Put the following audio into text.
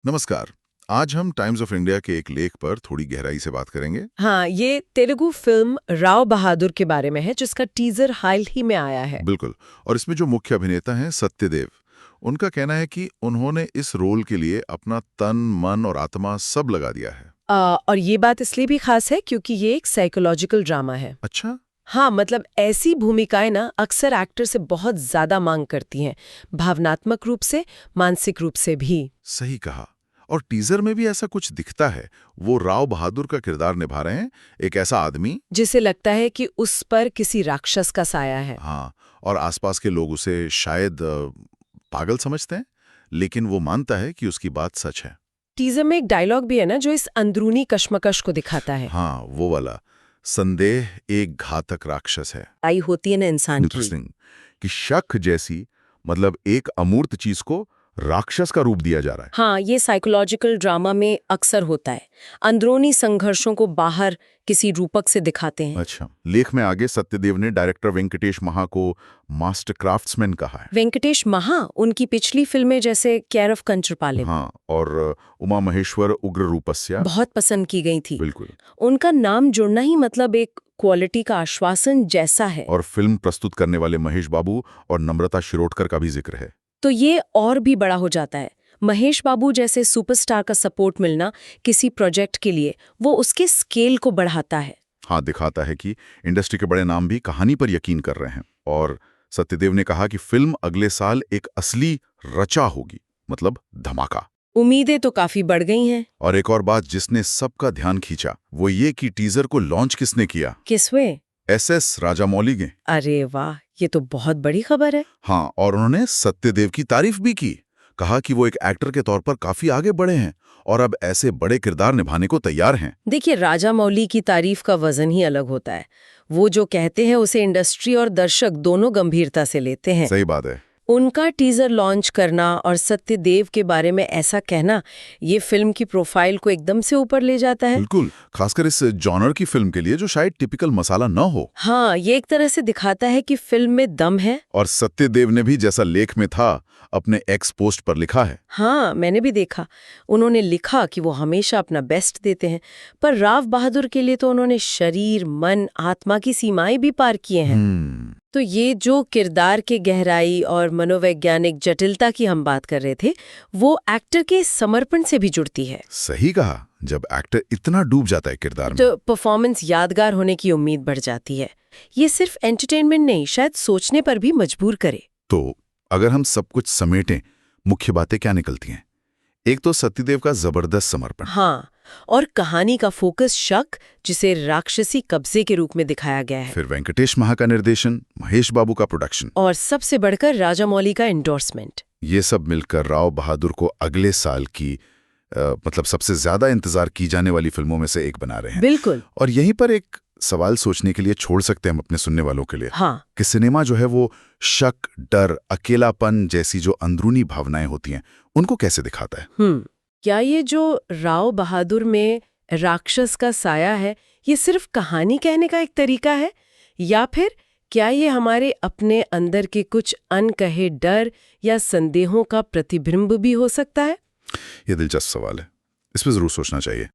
नमस्कार। आज हम टाइम्स ऑफ इंडिया के एक लेख पर थोड़ी गहराई से बात करेंगे। हाँ, ये तेलुगु फिल्म राव बहादुर के बारे में है जिसका टीजर हाल ही में आया है। बिल्कुल। और इसमें जो मुख्य अभिनेता हैं सत्यदेव, उनका कहना है कि उन्होंने इस रोल के लिए अपना तन मन और आत्मा सब लगा दिया है। और ये बात इसलिए भी खास है क्योंकि ये एक साइकोलॉजिकल ड्रामा है। अच्छा। हाँ, मतलब ऐसी भूमिकाएं ना अक्सर एक्टर से बहुत ज्यादा मांग करती हैं, भावनात्मक रूप से, मानसिक रूप से भी। सही कहा। और टीजर में भी ऐसा कुछ दिखता है। वो राव बहादुर का किरदार निभा रहे हैं, एक ऐसा आदमी जिसे लगता है कि उस पर किसी राक्षस का साया है। हाँ, और आसपास के लोग उसे शायद पागल समझते हैं, लेकिन वो मानता है कि उसकी बात सच है। टीजर में एक डायलॉग भी है ना जो इस अंदरूनी कश्मकश को दिखाता है। हाँ, वो वाला, संदेह एक घातक राक्षस है। आई होती है ना इंसान की। इंटरेस्टिंग कि शक जैसी, मतलब एक अमूर्त चीज को राक्षस का रूप दिया जा रहा है। हाँ, ये साइकोलॉजिकल ड्रामा में अक्सर होता है। अंदरूनी संघर्षों को बाहर किसी रूपक से दिखाते हैं। अच्छा, लेख में आगे सत्यदेव ने डायरेक्टर वेंकटेश महा को मास्टर क्राफ्ट्समैन कहा है। वेंकटेश महा उनकी पिछली फिल्में जैसे केयर ऑफ कंचरपाले हाँ, और उमा महेश्वर उग्र रूपस्या बहुत पसंद की गई थी। बिल्कुल। उनका नाम जुड़ना ही मतलब एक क्वालिटी का आश्वासन जैसा है। और फिल्म प्रस्तुत करने वाले महेश बाबू और नम्रता शिरोडकर का भी जिक्र है। तो ये और भी बड़ा हो जाता है। महेश बाबू जैसे सुपरस्टार का सपोर्ट मिलना किसी प्रोजेक्ट के लिए वो उसके स्केल को बढ़ाता है। हाँ, दिखाता है कि इंडस्ट्री के बड़े नाम भी कहानी पर यकीन कर रहे हैं। और सत्यदेव ने कहा कि फिल्म अगले साल एक असली रचा होगी, मतलब धमाका। उम्मीदें तो काफी बढ़ गई हैं। और एक और बात जिसने सबका ध्यान खींचा वो ये कि टीजर को लॉन्च किसने किया। किसवे? एसएस राजामौली ने। अरे वाह, ये तो बहुत बड़ी खबर है। हाँ, और उन्होंने सत्यदेव की तारीफ भी की। कहा कि वो एक एक्टर के तौर पर काफी आगे बढ़े हैं और अब ऐसे बड़े किरदार निभाने को तैयार हैं। देखिए, राजामौली की तारीफ का वजन ही अलग होता है। वो जो कहते हैं उसे इंडस्ट्री और दर्शक दोनों गंभीरता से लेते हैं। सही बात है। उनका टीजर लॉन्च करना और सत्यदेव के बारे में ऐसा कहना, ये फिल्म की प्रोफाइल को एकदम से ऊपर ले जाता है। बिल्कुल, खासकर इस जॉनर की फिल्म के लिए जो शायद टिपिकल मसाला न हो। हाँ, ये एक तरह से दिखाता है कि फिल्म में दम है। और सत्यदेव ने भी, जैसा लेख में था, अपने एक्स पोस्ट पर लिखा है। हाँ, मैंने भी देखा। उन्होंने लिखा कि वो हमेशा अपना बेस्ट देते हैं, पर राव बहादुर के लिए तो उन्होंने शरीर, मन, आत्मा की सीमाएं भी पार किए हैं। तो ये जो किरदार के गहराई और मनोवैज्ञानिक जटिलता की हम बात कर रहे थे, वो एक्टर के समर्पण से भी जुड़ती है। सही कहा। जब एक्टर इतना डूब जाता है किरदार में, तो परफॉर्मेंस यादगार होने की उम्मीद बढ़ जाती है। ये सिर्फ एंटरटेनमेंट नहीं, शायद सोचने पर भी मजबूर करे। तो अगर हम सब कुछ समेटें, मुख्य बातें क्या निकलती हैं? एक तो सत्यदेव का जबरदस्त समर्पण। हाँ, और कहानी का फोकस शक, जिसे राक्षसी कब्जे के रूप में दिखाया गया है। फिर वेंकटेश महा का निर्देशन, महेश बाबू का प्रोडक्शन, और सबसे बढ़कर राजामौली का एंडोर्समेंट। ये सब मिलकर राव बहादुर को अगले साल की मतलब सबसे ज्यादा इंतजार की जाने वाली फिल्मों में से एक बना रहे हैं। बिल्कुल। और यहीं पर एक सवाल सोचने के लिए छोड़ सकते हैं हम अपने सुनने वालों के लिए। हाँ, कि सिनेमा जो है वो शक, डर, अकेलापन जैसी जो अंदरूनी भावनाएं होती हैं, उनको कैसे दिखाता है? क्या ये जो राव बहादुर में राक्षस का साया है, ये सिर्फ कहानी कहने का एक तरीका है, या फिर क्या ये हमारे अपने अंदर के कुछ अनकहे डर या संदेहों का प्रतिबिंब भी हो सकता है? ये दिलचस्प सवाल है। इस पर जरूर सोचना चाहिए।